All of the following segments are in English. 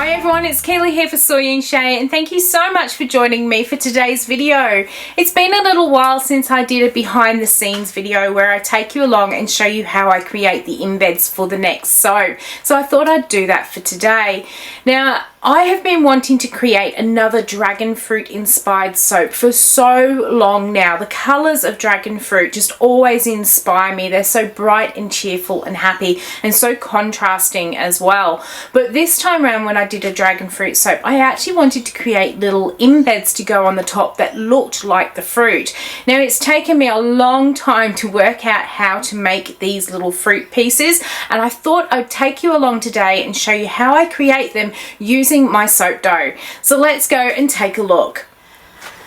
Hi everyone, it's Keely here for Soy and Shea, and thank you so much for joining me for today's video. It's been a little while since I did a behind the scenes video where I take you along and show you how I create the embeds for the next soap. So I thought I'd do that for today. Now, I have been wanting to create another dragon fruit inspired soap for so long now. The colours of dragon fruit just always inspire me. They're so bright and cheerful and happy and so contrasting as well. But this time around when I did a dragon fruit soap, I actually wanted to create little embeds to go on the top that looked like the fruit. Now, it's taken me a long time to work out how to make these little fruit pieces, and I thought I'd take you along today and show you how I create them using my soap dough. So let's go and take a look.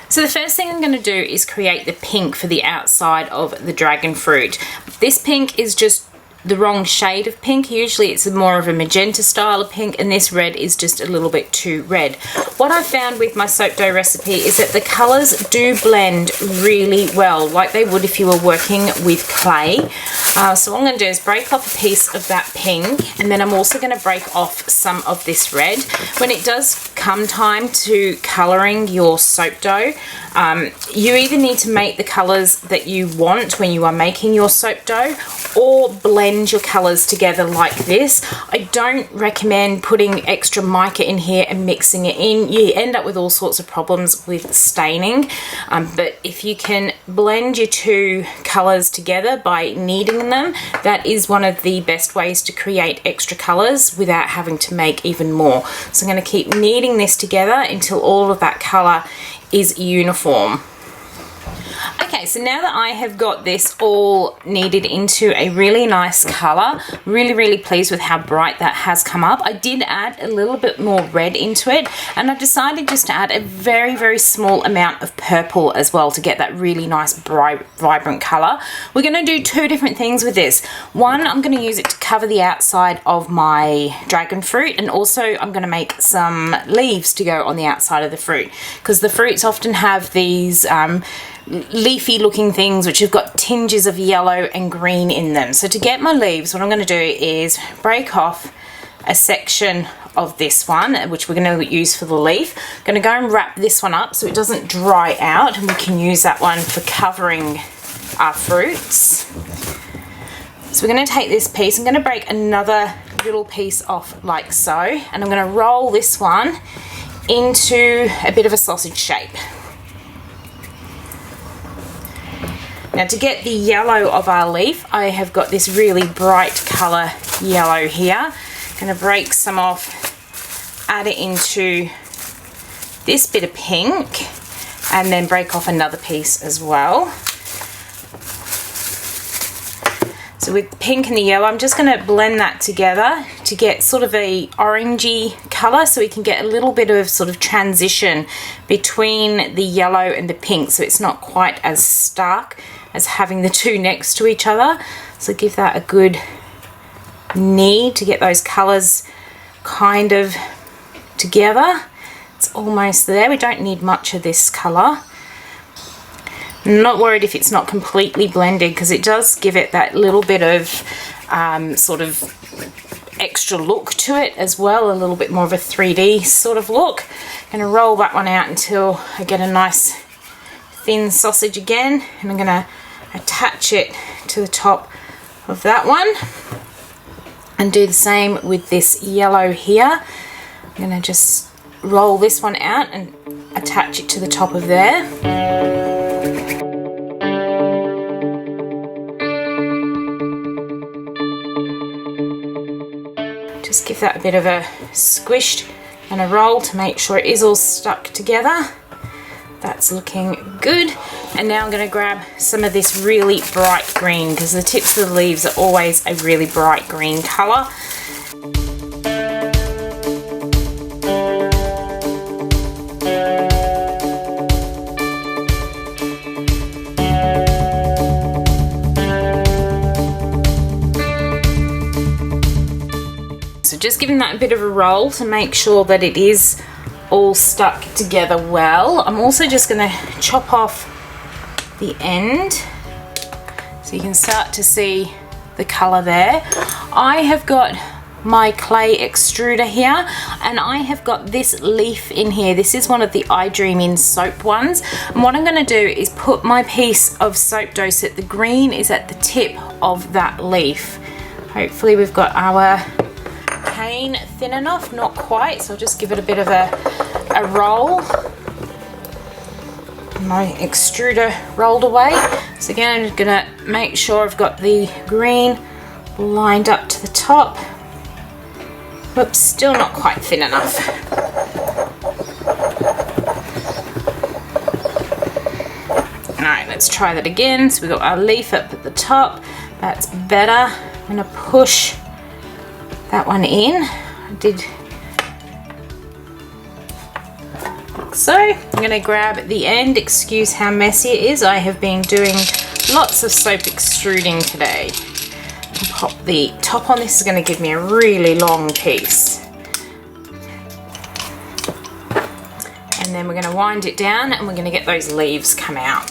So the first thing I'm going to do is create the pink for the outside of the dragon fruit. This pink is just the wrong shade of pink. Usually it's more of a magenta style of pink, and this red is just a little bit too red. What I found with my soap dough recipe is that the colours do blend really well, like they would if you were working with clay. So what I'm going to do is break off a piece of that pink, and then I'm also going to break off some of this red. When it does come time to colouring your soap dough, you either need to make the colours that you want when you are making your soap dough, or blend your colours together like this. I don't recommend putting extra mica in here and mixing it in. You end up with all sorts of problems with staining, but if you can blend your two colours together by kneading them, that is one of the best ways to create extra colours without having to make even more. So I'm going to keep kneading this together until all of that colour is uniform. Okay, so now that I have got this all kneaded into a really nice colour, really pleased with how bright that has come up. I did add a little bit more red into it, and I've decided just to add a very small amount of purple as well to get that really nice bright, vibrant colour. We're going to do two different things with this. One, I'm going to use it to cover the outside of my dragon fruit, and also I'm going to make some leaves to go on the outside of the fruit, because the fruits often have these leafy looking things which have got tinges of yellow and green in them. So to get my leaves, what I'm going to do is break off a section of this one, which we're going to use for the leaf. I'm going to go and wrap this one up so it doesn't dry out, and we can use that one for covering our fruits. So we're going to take this piece, I'm going to break another little piece off like so, and I'm going to roll this one into a bit of a sausage shape. Now, to get the yellow of our leaf, I have got this really bright colour yellow here. I'm going to break some off, add it into this bit of pink, and then break off another piece as well. So with the pink and the yellow, I'm just going to blend that together to get sort of a orangey colour, so we can get a little bit of sort of transition between the yellow and the pink, so it's not quite as stark as having the two next to each other. So give that a good knead to get those colours kind of together. It's almost there. We don't need much of this colour. I'm not worried if it's not completely blended, because it does give it that little bit of sort of extra look to it as well, a little bit more of a 3D sort of look. I'm going to roll that one out until I get a nice thin sausage again, and I'm going to attach it to the top of that one, and do the same with this yellow here. I'm going to just roll this one out and attach it to the top of there. Just give that a bit of a squish and a roll to make sure it is all stuck together. That's looking good. And now I'm going to grab some of this really bright green, because the tips of the leaves are always a really bright green colour. So just giving that a bit of a roll to make sure that it is all stuck together well. I'm also just going to chop off the end so you can start to see the colour there. I have got my clay extruder here, and I have got this leaf in here. This is one of the I Dream In soap ones, and what I'm going to do is put my piece of soap dough so that the green is at the tip of that leaf. Hopefully we've got our cane thin enough, not quite, so I'll just give it a bit of a roll. My extruder rolled away, so again I'm just going to make sure I've got the green lined up to the top. Oops, still not quite thin enough. Alright, let's try that again. So we've got our leaf up at the top. That's better. I'm going to push that one in. I did like so. I'm going to grab the end. Excuse how messy it is. I have been doing lots of soap extruding today. Pop the top on. This is going to give me a really long piece, and then we're going to wind it down and we're going to get those leaves come out.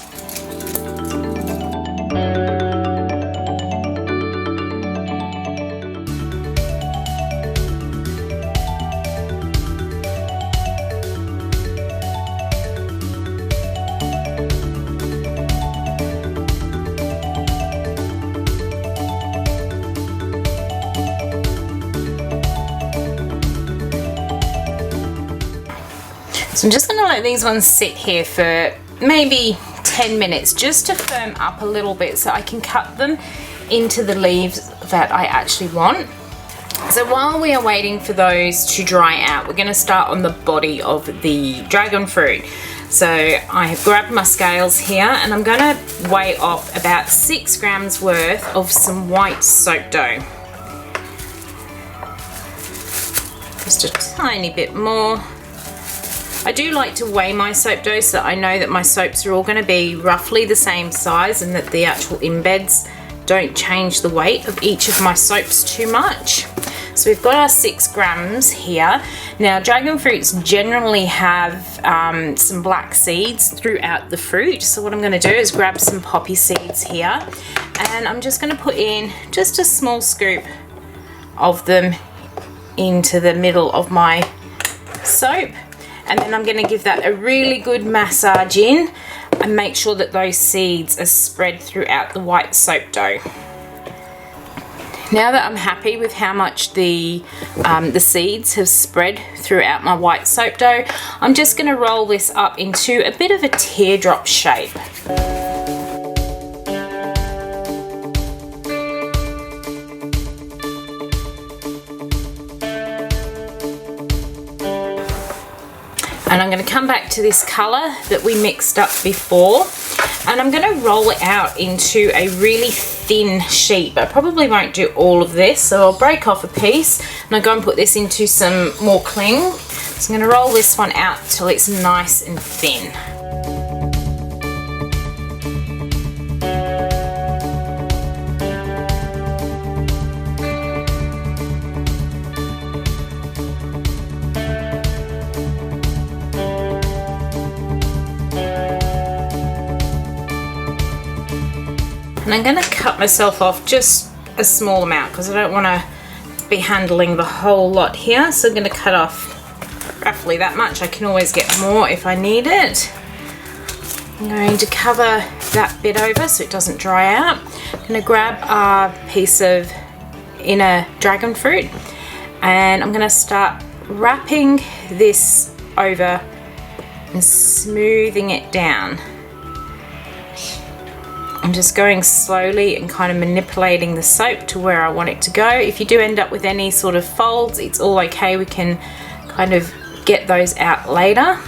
So I'm just going to let these ones sit here for maybe 10 minutes just to firm up a little bit so I can cut them into the leaves that I actually want. So while we are waiting for those to dry out, we're going to start on the body of the dragon fruit. So I have grabbed my scales here and I'm going to weigh off about 6 grams worth of some white soap dough. Just a tiny bit more. I do like to weigh my soap dough so that I know that my soaps are all going to be roughly the same size and that the actual embeds don't change the weight of each of my soaps too much. So we've got our 6 grams here. Now dragon fruits generally have some black seeds throughout the fruit, so what I'm going to do is grab some poppy seeds here and I'm just going to put in just a small scoop of them into the middle of my soap. And then I'm going to give that a really good massage in and make sure that those seeds are spread throughout the white soap dough. Now that I'm happy with how much the seeds have spread throughout my white soap dough, I'm just going to roll this up into a bit of a teardrop shape. And I'm going to come back to this colour that we mixed up before and I'm going to roll it out into a really thin sheet. But I probably won't do all of this, so I'll break off a piece and I'll go and put this into some more cling. So I'm going to roll this one out till it's nice and thin. And I'm going to cut myself off just a small amount because I don't want to be handling the whole lot here. So I'm going to cut off roughly that much. I can always get more if I need it. I'm going to cover that bit over so it doesn't dry out. I'm going to grab a piece of inner dragon fruit and I'm going to start wrapping this over and smoothing it down. I'm just going slowly and kind of manipulating the soap to where I want it to go. If you do end up with any sort of folds, it's all okay. We can kind of get those out later.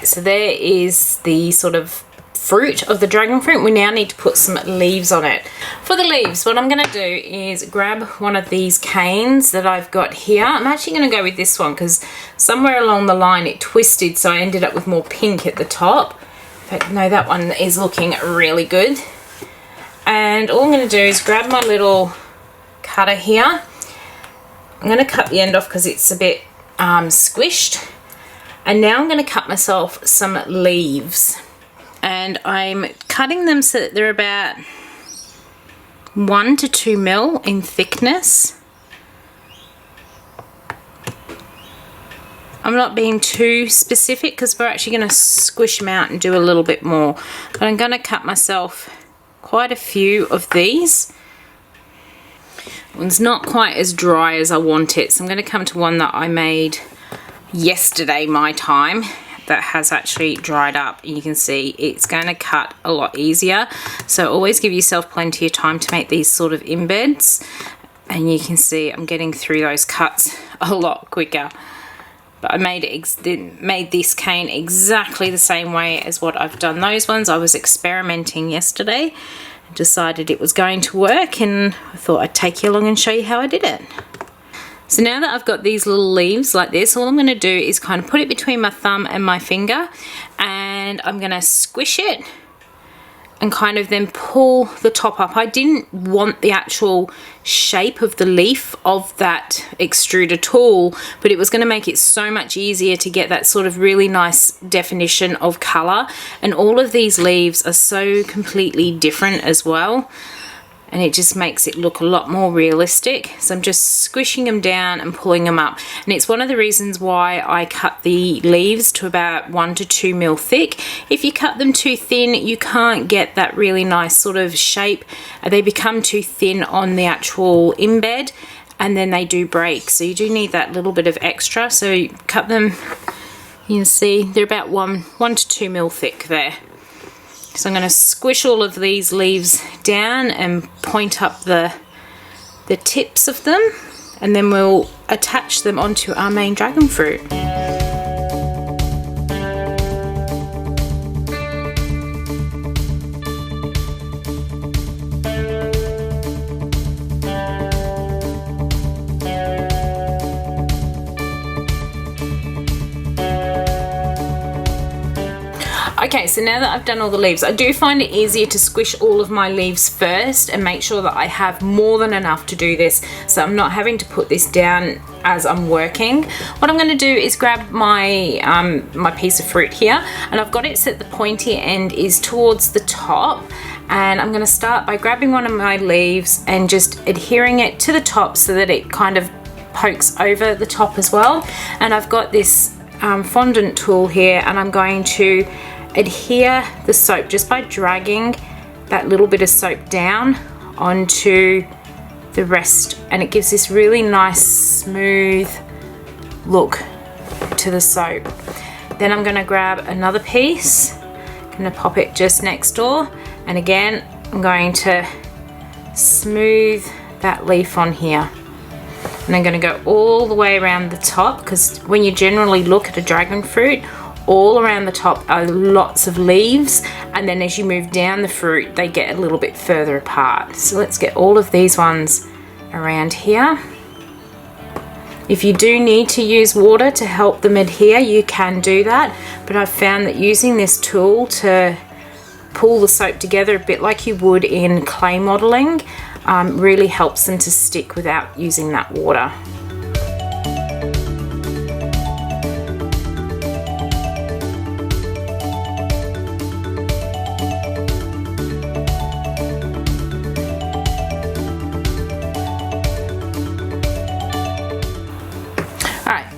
So there is the sort of fruit of the dragon fruit. We now need to put some leaves on it. For the leaves, what I'm going to do is grab one of these canes that I've got here. I'm actually going to go with this one because somewhere along the line it twisted, so I ended up with more pink at the top. In fact, no, that one is looking really good. And all I'm going to do is grab my little cutter here. I'm going to cut the end off because it's a bit squished. And now I'm going to cut myself some leaves. And I'm cutting them so that they're about 1 to 2 mil in thickness. I'm not being too specific because we're actually going to squish them out and do a little bit more. But I'm going to cut myself quite a few of these. One's not quite as dry as I want it, so I'm going to come to one that I made yesterday my time that has actually dried up. You can see it's going to cut a lot easier, so always give yourself plenty of time to make these sort of embeds, and you can see I'm getting through those cuts a lot quicker. But I made this cane exactly the same way as what I've done those ones. I was experimenting yesterday and decided it was going to work, and I thought I'd take you along and show you how I did it. So now that I've got these little leaves like this, all I'm going to do is kind of put it between my thumb and my finger, and I'm going to squish it and kind of then pull the top up. I didn't want the actual shape of the leaf of that extruder tool, but it was going to make it so much easier to get that sort of really nice definition of colour. And all of these leaves are so completely different as well, and it just makes it look a lot more realistic. So I'm just squishing them down and pulling them up, and it's one of the reasons why I cut the leaves to about 1 to 2 mil thick. If you cut them too thin, you can't get that really nice sort of shape. They become too thin on the actual embed, and then they do break, so you do need that little bit of extra. So you cut them, you can see they're about 1 to 2 mil thick there. So I'm going to squish all of these leaves down and point up the tips of them, and then we'll attach them onto our main dragon fruit. Okay, so now that I've done all the leaves, I do find it easier to squish all of my leaves first and make sure that I have more than enough to do this, so I'm not having to put this down as I'm working. What I'm going to do is grab my my piece of fruit here, and I've got it so that the pointy end is towards the top, and I'm going to start by grabbing one of my leaves and just adhering it to the top so that it kind of pokes over the top as well. And I've got this fondant tool here, and I'm going to adhere the soap just by dragging that little bit of soap down onto the rest, and it gives this really nice smooth look to the soap. Then I'm going to grab another piece, I'm going to pop it just next door, and again I'm going to smooth that leaf on here, and I'm going to go all the way around the top, because when you generally look at a dragon fruit, all around the top are lots of leaves, and then as you move down the fruit they get a little bit further apart. So let's get all of these ones around here. If you do need to use water to help them adhere, you can do that, but I've found that using this tool to pull the soap together a bit like you would in clay modeling really helps them to stick without using that water.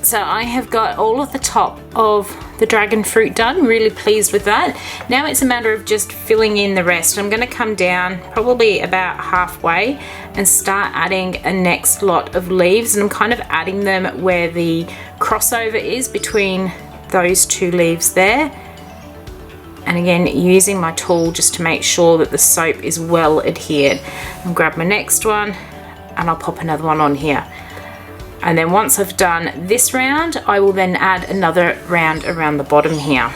So I have got all of the top of the dragon fruit done, really pleased with that. Now it's a matter of just filling in the rest. I'm going to come down probably about halfway and start adding a next lot of leaves, and I'm kind of adding them where the crossover is between those two leaves there. And again, using my tool just to make sure that the soap is well adhered. I'll grab my next one and I'll pop another one on here. And then once I've done this round, I will then add another round around the bottom here.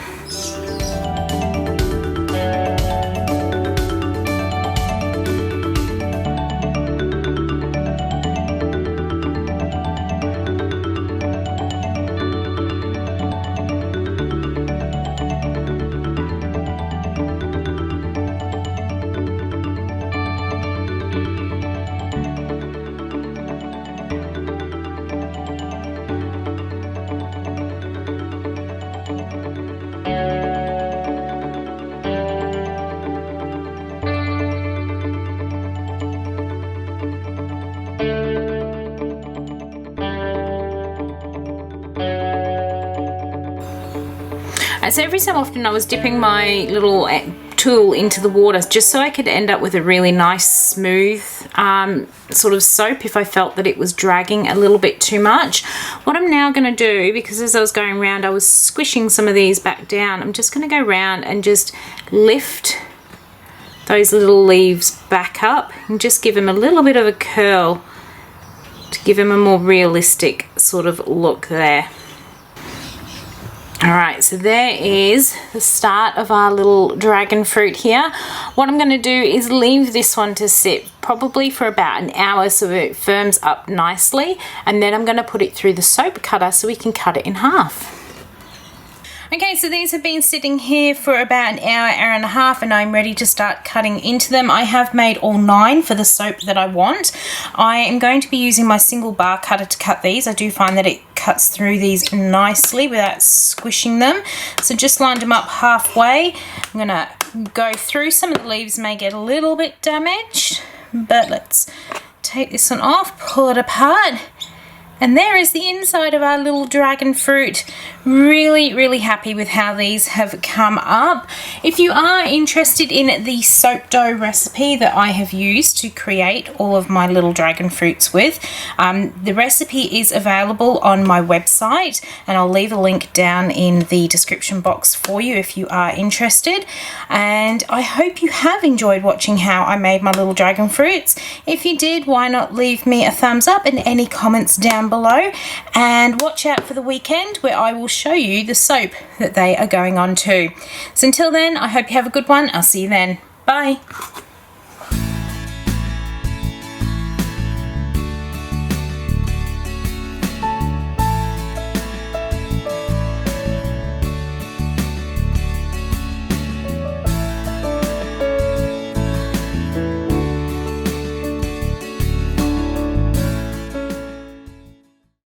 So every so often I was dipping my little tool into the water just so I could end up with a really nice smooth sort of soap if I felt that it was dragging a little bit too much. What I'm now going to do, because as I was going around I was squishing some of these back down, I'm just going to go around and just lift those little leaves back up and just give them a little bit of a curl to give them a more realistic sort of look there. Alright, so there is the start of our little dragon fruit here. What I'm going to do is leave this one to sit probably for about an hour so it firms up nicely, and then I'm going to put it through the soap cutter so we can cut it in half. Okay, so these have been sitting here for about an hour, hour and a half, and I'm ready to start cutting into them. I have made all 9 for the soap that I want. I am going to be using my single bar cutter to cut these. I do find that it cuts through these nicely without squishing them. So just lined them up halfway. I'm going to go through. Some of the leaves may get a little bit damaged, but let's take this one off, pull it apart. And there is the inside of our little dragon fruit. Really happy with how these have come up. If you are interested in the soap dough recipe that I have used to create all of my little dragon fruits with, the recipe is available on my website, and I'll leave a link down in the description box for you if you are interested. And I hope you have enjoyed watching how I made my little dragon fruits. If you did, why not leave me a thumbs up and any comments down below, and watch out for the weekend where I will show you the soap that they are going on to. So until then, I hope you have a good one. I'll see you then. Bye.